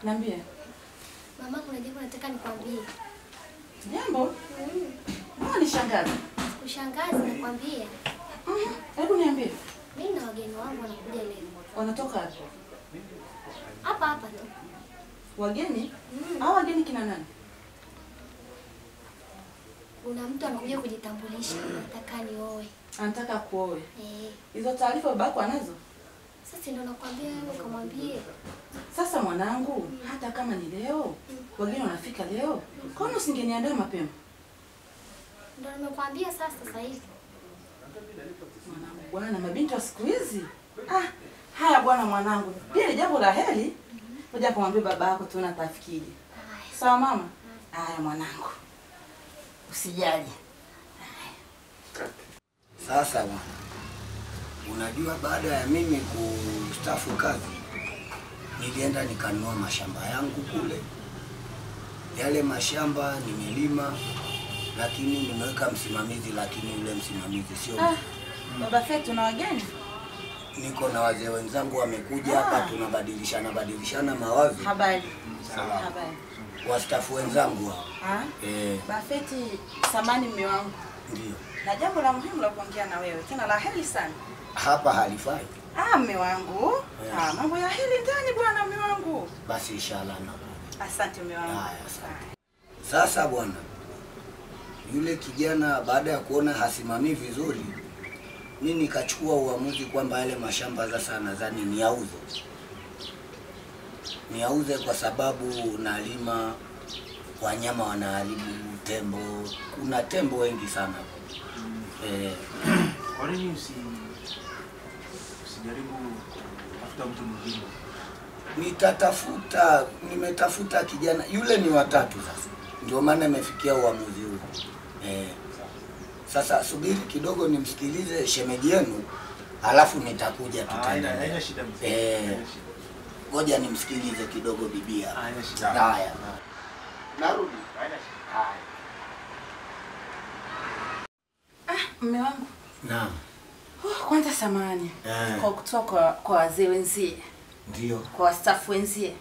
Niambie. Mama, kuna jambo nataka nikwambie. Jambo? Mbona ni shangazi? Kushangazi nakwambia. Hebu niambie. Mimi na wageni wangu wanakuja leo. Wanatoka wapi? Hapa hapa tu. Wageni? Hao wageni kina nani? Kuna mtu anakuja kujitambulisha, nataka nioe. Anataka kuoe. Hizo taarifa babako anazo? Sasa ndio nakwambia wewe ukamwambie. Sasa mwanangu, hata kama ni leo, wageni wanafika leo, kwa nini usingeniandaa mapema? Ndio nimekwambia sasa hivi. Mwanangu bwana, mabinti wa siku hizi. Haya bwana mwanangu, pia ni jambo la heri. Ngoja kumwambia baba yako tu unatafikiri. Sawa mama? Haya mwanangu. Usijali. Sasa bwana, unajua baada ya mimi kustaafu kazi, nilienda nikanunua mashamba yangu kule. Yale mashamba nimelima, lakini nimeweka msimamizi, lakini yule msimamizi sio. Baba Fetu na wageni? Niko na wazee wenzangu wamekuja hapa, tunabadilishana mawazo. Habari. Salama. Habari. Wastaafu wenzangu hao. Baba Feti, samani mume wangu. Ndio. Na jambo la muhimu la kuongea na wewe, tena la heri sana. Hapa halifai. Mume wangu. Mambo ya heri ndani bwana mume wangu. Basi inshallah na. Asante mume wangu. Haya, asante. Sasa bwana, yule kijana baada ya kuona hasimamii vizuri, mimi nikachukua uamuzi kwamba yale mashamba sasa nadhani niauze kwa sababu nalima, wanyama wanaharibu, tembo, kuna tembo wengi sana. Kwa nini usijaribu kutafuta mtu mwingine? Nimetafuta kijana, yule ni watatu sasa. Ndio maana nimefikia uamuzi huu. Sasa subiri kidogo nimsikilize shemeji yenu, alafu nitakuja tutaendelea. Haina shida. Ngoja nimsikilize kidogo bibia. Haina shida. Haya. Narudi. Haina shida. Mume wangu. Naam. Kwanza samahani. Kwa kutoka kwa wazee wenzie. Ndio. Kwa wastaafu wenzie.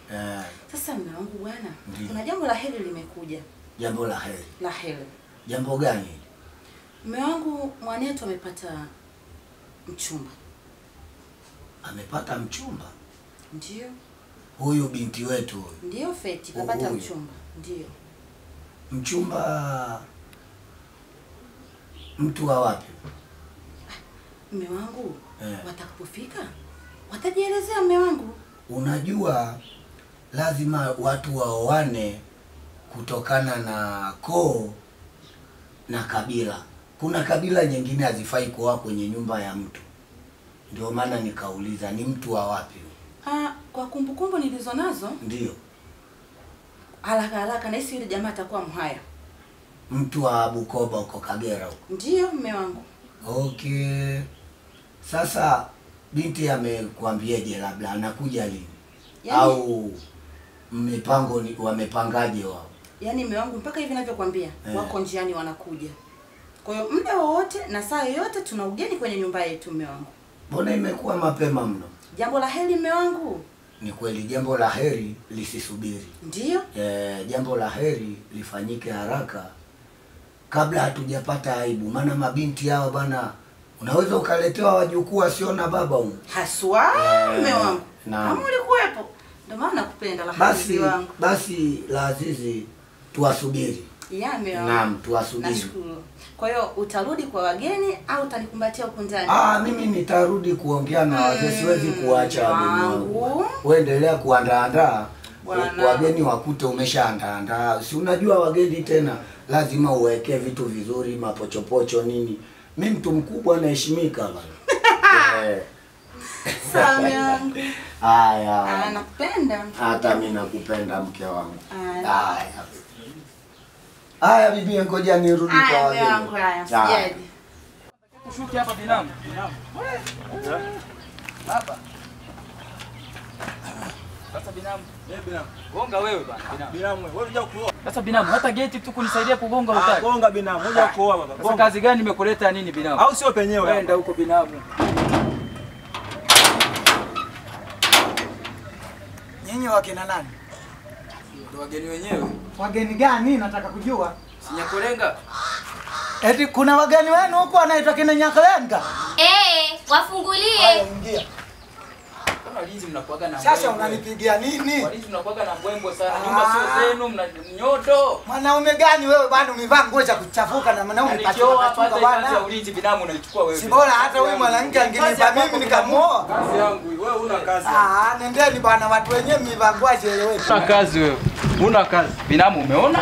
Sasa mume wangu bwana, kuna jambo la heri limekuja. Jambo la heri. La heri. Jambo gani? Mume wangu mwanetu amepata mchumba. Amepata mchumba? Ndio. Huyu binti wetu huyu. Ndio Feti, kapata mchumba. Ndio. Mchumba mtu wa wapi? Mume wangu, watakapofika watajielezea mume wangu. Unajua lazima watu waoane kutokana na koo na kabila. Kuna kabila nyingine hazifai kuoa kwenye nyumba ya mtu. Ndio maana nikauliza ni mtu wa wapi? Kwa kumbukumbu nilizonazo, ndio. Haraka na hisi yule jamaa atakuwa Mhaya. Mtu wa Bukoba huko Kagera huko. Ndio mume wangu. Okay. Sasa binti amekwambiaje labda anakuja lini? Au mipango ni wamepangaje wao? Yaani mume wangu mpaka hivi ninavyokuambia wako njiani wanakuja. Kwa hiyo muda wowote na saa yoyote tuna ugeni kwenye nyumba yetu mume wangu. Mbona imekuwa mapema mno? Jambo la heri mume wangu. Ni kweli jambo la heri lisisubiri. Ndio. Jambo la heri lifanyike haraka kabla hatujapata aibu, maana mabinti hao bana unaweza ukaletewa wajukuu wasio na baba huko. Haswa mume wangu. Kama ulikuwepo. Ndio maana nakupenda la heri wangu. Basi la azizi tuwasubiri. Mume wangu. Naam, tuwasubiri. Nashukuru. Kwa hiyo utarudi kwa wageni au utanikumbatia huko ndani? Mimi nitarudi kuongea na wazee, siwezi kuacha wageni wangu. Wewe endelea kuandaa. Wageni wakute umeshaandaa. Si unajua wageni tena lazima uweke vitu vizuri, mapochopocho nini. Mimi mtu mkubwa naheshimika bana. Sawa yangu. Haya. Nakupenda. Hata mimi nakupenda mke wangu. Haya bibi, ngoja nirudi kwa wageni. Haya. Kushuti hapa binamu. Hapa. Sasa binamu. Binamu. Gonga wewe bana. Binamu, wewe unataka kuoa. Sasa binamu, hata geti tu kunisaidia kugonga utaki. Gonga binamu, unataka kuoa baba. Sasa kazi gani nimekuleta nini binamu? Au sio penyewe? Wenda huko binamu. Nyinyi wakina nani? Ndio wageni wenyewe. Wageni gani nataka kujua? Sinyakolenga. Eti kuna wageni wenu huko wanaitwa kina Nyakolenga? Wafungulie. Ingia. Kama walinzi mnakuaga na Sasa unanipigia nini? Walinzi mnakuaga na mbwembwe sana. Nyumba sio zenu, mna nyoto. Mwanaume gani wewe bado umevaa nguo za kuchafuka na mwanaume kachoka bwana? Kazi ya ulinzi binamu unaichukua wewe. Si bora hata huyu mwanamke angenipa mimi nikamuoa. Kazi yangu wewe una kazi. Nendeni bwana, watu wenyewe mmevaa nguo zieleweke. Una kazi wewe. Una kazi. Binamu umeona?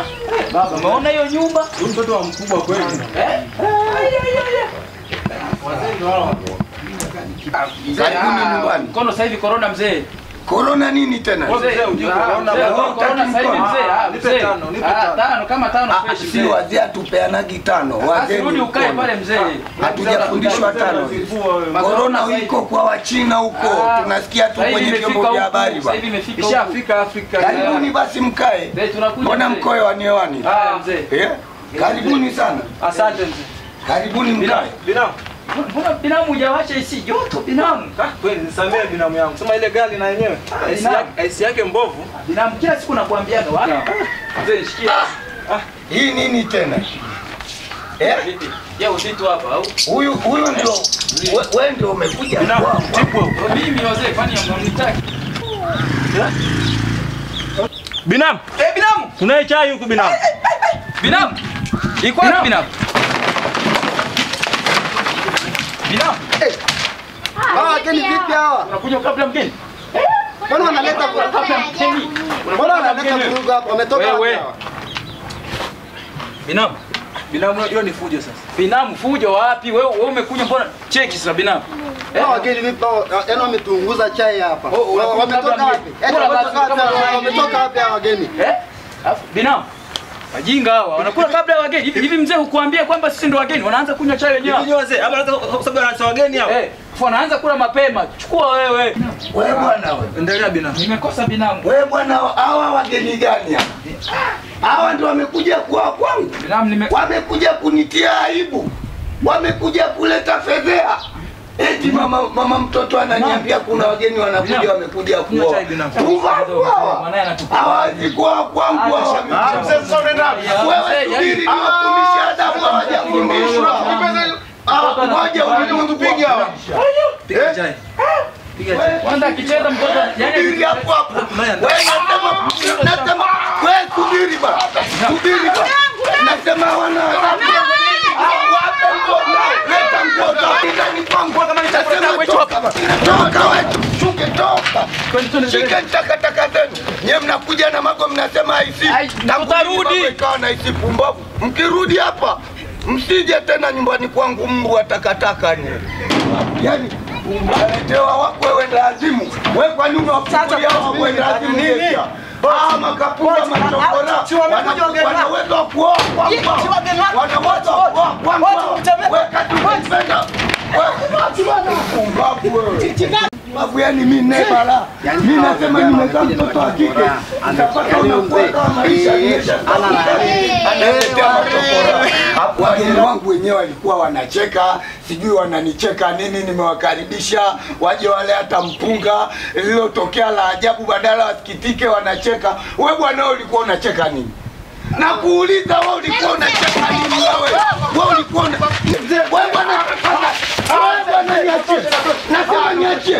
Baba umeona hiyo nyumba? Huyu mtoto wa mkubwa kweli. Wazee ndio hao. Karibuni nyumbani. Mkono sasa hivi corona mzee. Corona nini tena? Mzee ujue corona sasa hivi mzee. Nipe tano, nipe tano. Tano kama tano fresh Si wazee tupeanagi tano. Wazee rudi ukae pale mzee. Hatujafundishwa tano. Corona iko kwa Wachina huko. Tunasikia tu kwenye vyombo vya habari Sasa hivi imefika. Ishafika Afrika. Karibuni basi mkae. Mbona mkoe waniewani? Mzee. Karibuni sana. Asante mzee. Karibuni mkae. Binamu. Mbona binamu hujawacha isi joto binamu? Kweli nisamee binamu yangu. Sema ile gari na yenyewe. Aisi yake mbovu. Binamu kila siku nakuambiaga wana. Mzee nishikie. Hii nini tena? Vipi? Je, usitu hapa au? Huyu ndio wewe ndio umekuja kwa Tipo. Mimi wazee kwani mnanitaki? Binamu. Binamu. Tunaye chai huku binamu. Binamu. Iko wapi binamu? Binamu. Wageni vipi hawa? Unakuja kabla mgeni? Mbona wanaleta Kabla mgeni. Mbona wanaleta vurugu hapa? Wametoka wapi Wewe. hawa? Binamu. Binamu unajua ni fujo sasa. Binamu fujo wapi? Wewe umekuja mbona? Cheki sasa binamu. Hawa wageni vipi hawa? Yaani wametunguza chai hapa. Wametoka wapi? Wametoka wapi hawa wageni? Binamu. Wajinga hawa wanakula kabla ya wageni. Hivi mzee hukuambia kwamba sisi ndio wageni, wanaanza kunywa chai wenyewe. Hivi wazee, ama kwa sababu anaanza wageni hao. Wanaanza kula mapema. Chukua wewe. wewe bwana wewe. Endelea binamu. Nimekosa binamu. Wewe bwana hawa wageni gani hapa? Hawa ndio wamekuja kwa kwangu. Binamu Wamekuja kunitia aibu. Wamekuja kuleta fedhea. Eti mama mtoto ananiambia kuna wageni wanakuja wamekuja kuoa. Hawezi kuoa kwangu hawa. Wewe subiri niwafundishe adabu hawajafundishwa. Ngoja unitupiga hawa. Piga chai. Piga chai. kwanza akicheza mtoto Subiri hapo hapo. Wewe nasema wewe subiri ba. Subiri ba. Nasema wana leta mtoto. Kama nitasema toka wetu. Shuke toka. Shika takataka zenu. Nyie mnakuja na mago mnasema haisi. Tutarudi. Ikawa na haisi pumbavu. Mkirudi hapa msije tena nyumbani kwangu mbu takataka nyie. Yaani unaletewa wako wewe lazimu. Wewe kwa nini unafikiria wako wewe lazimu nini? Makapunga machokora. Wanaweza kuoa kwangu. Wanaweza kuoa kwangu. Wewe katupenda. Babu yani mimi nebala. Mimi nasema nimezaa mtoto wa kike. Utapata unafuata maisha analetea matokora. Hapo wageni wangu wenyewe walikuwa wanacheka, sijui wananicheka nini, nimewakaribisha waje wale hata mpunga lililotokea la ajabu, badala wasikitike wanacheka. Wewe bwana ulikuwa unacheka nini? Na kuuliza wewe ulikuwa unacheka nini wewe? Wewe ulikuwa wewe bwana niachie. Nasema niachie.